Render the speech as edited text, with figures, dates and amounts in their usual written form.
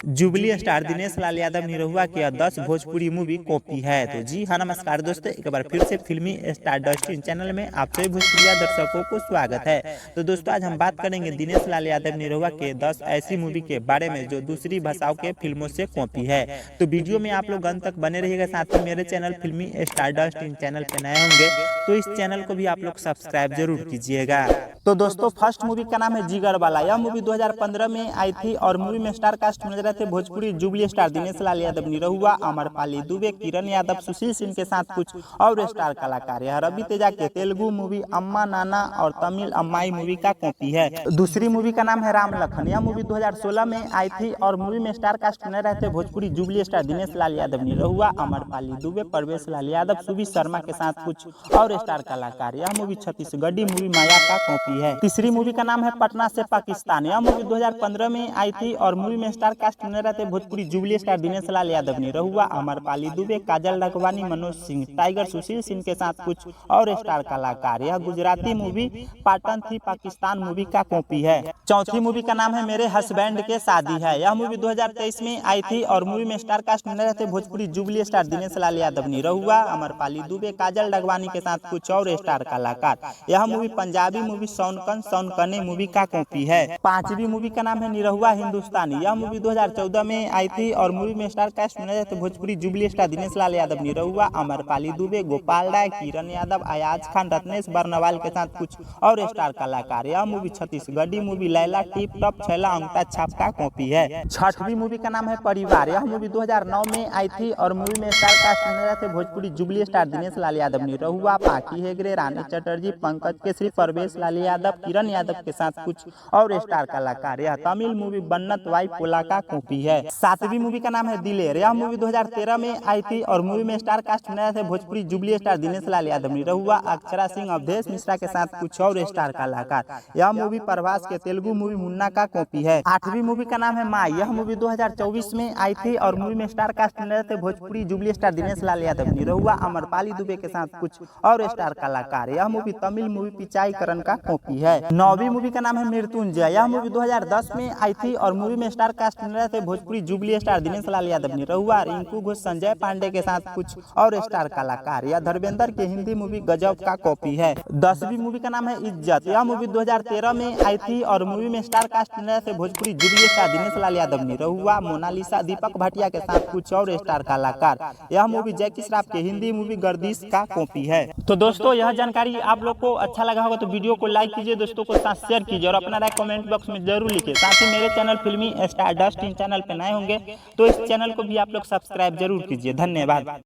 Jubilee star Dinesh Lal Yadav Nirahua की 10 Bhojpuri movie copy है। तो जी हाँ, नमस्कार दोस्तों, एक बार फिर से फिल्मी स्टार डस्टिन चैनल में आप सभी भोजपुरी दर्शकों को स्वागत है। तो दोस्तों, आज हम बात करेंगे दिनेश लाल यादव निरहुआ के 10 ऐसी मूवी के बारे में जो दूसरी भाषाओं के फिल्मों से कॉपी है। तो वीडियो में आप लोग अंत तक बने रहिएगा। साथ ही मेरे चैनल फिल्मी स्टार डस्टिन चैनल पे नए होंगे तो इस चैनल को भी आप लोग सब्सक्राइब जरूर कीजिएगा। तो दोस्तों, फर्स्ट मूवी का नाम है जिगर वाला। यह मूवी 2015 में आई थी और मूवी में स्टार कास्ट में थे भोजपुरी जुबली स्टार दिनेश लाल यादव निरहुआ, अमरपाली दुबे, किरण यादव, सुशील सिंह के साथ कुछ और स्टार कलाकार है। रवि तेजा के तेलुगु मूवी अम्मा नाना और तमिल अम्माई मूवी का कॉपी है। दूसरी मूवी का नाम है राम लखन। यह मूवी 2016 में आई थी और मूवी में स्टार कास्ट में रहते भोजपुरी जुबली स्टार दिनेश लाल यादव निरहुआ, अमरपाली दुबे, परवेश लाल यादव, सुबी शर्मा के साथ कुछ और स्टार कलाकार। यह मूवी छत्तीसगढ़ी मूवी माया का कॉपी है। तीसरी मूवी का नाम है पटना से पाकिस्तान। यह मूवी 2015 में आई थी और मूवी में स्टार कास्ट में रहते भोजपुरी जुबली स्टार दिनेश लाल यादव निरहुआ, अमरपाली दुबे, काजल राघवानी, मनोज सिंह, टाइगर, सुशील सिंह के साथ कुछ और स्टार कलाकार। यह गुजराती मूवी पाटन थी पाकिस्तान मूवी का कॉपी है। चौथी मूवी का नाम है मेरे हस्बैंड के शादी है। यह मूवी 2023 में आई थी और मूवी में स्टार कास्ट में रहते भोजपुरी जुबली स्टार दिनेश लाल यादव निरहुआ, अमरपाली दुबे, काजल राघवानी के साथ कुछ और स्टार कलाकार। यह मूवी पंजाबी मूवी सौनकने मूवी का कॉपी है। पांचवी मूवी का नाम है निरहुआ हिंदुस्तानी। यह मूवी 2014 में आई थी और मूवी में स्टार कास्ट में रहते भोजपुरी जुबली स्टार दिनेश लाल यादव निरहुआ, अमरपाली दुबे, गोपाल राय, किरण यादव, अयाज खान, रत्नेश बर्नवाल के साथ कुछ और स्टार कलाकार। यह movie Chhattisgarhi movie Laila tip top Chhaila Angutha Chhap का कॉपी है। छठवीं मूवी का नाम है परिवार। यह मूवी 2009 में आई थी और मूवी में स्टार कास्ट में रहते भोजपुरी जुबली स्टार दिनेश लाल यादव निरहुआ, पाकी हेगड़े, रानी चटर्जी, पंकज केसरी, परवेश लाल यादव, किरण यादव के साथ कुछ और स्टार कलाकार। यह तमिल मूवी बन्नत वाई पोला का कॉपी है। सातवीं मूवी का नाम है दिलेर। यह मूवी 2013 में आई थी और मूवी में स्टार कास्ट में थे भोजपुरी जुबली स्टार दिनेश लाल यादव निरहुआ, अक्षरा सिंह, अवधेश मिश्रा के साथ कुछ और स्टार कलाकार। यह मूवी प्रभास के तेलुगु मूवी मुन्ना का कॉपी है। आठवीं मूवी का नाम है माई। यह मूवी 2024 में आई थी और मूवी में स्टार कास्ट में थे भोजपुरी जुबली स्टार दिनेश लाल यादव निरहुआ, अमरपाली दुबे के साथ कुछ और स्टार कलाकार। यह मूवी तमिल मूवी पिचाईकरण का कॉपी है। नौवीं मूवी का नाम है मृत्युंजय। यह मूवी 2010 में आई थी और मूवी में स्टार कास्ट में थे भोजपुरी जुबली स्टार दिनेश लाल यादव निरहुआ, रिंकू घोष, संजय पांडे के साथ कुछ और स्टार कलाकार। यह धर्मेंद्र की हिंदी मूवी गजब का कॉपी है। 10वीं मूवी का नाम है इज्जत। यह मूवी 2013 में आई थी और मूवी में स्टार कास्ट में थे Bhojpuri jubilee star Dinesh Lal Yadav Nirahua, Mona Lisa, दीपक भाटिया के साथ कुछ और स्टार कलाकार। यह मूवी जैकी श्रॉफ की हिंदी मूवी गर्दिश का कॉपी है। तो दोस्तों, यह जानकारी आप लोग को अच्छा लगा होगा तो वीडियो को लाइक कीजिए, दोस्तों को साथ शेयर कीजिए और अपना राय कमेंट बॉक्स में जरूर लिखिए। साथ ही मेरे चैनल फिल्मी स्टार डस्टिन चैनल पे नए होंगे तो इस चैनल को भी आप लोग सब्सक्राइब जरूर कीजिए। धन्यवाद।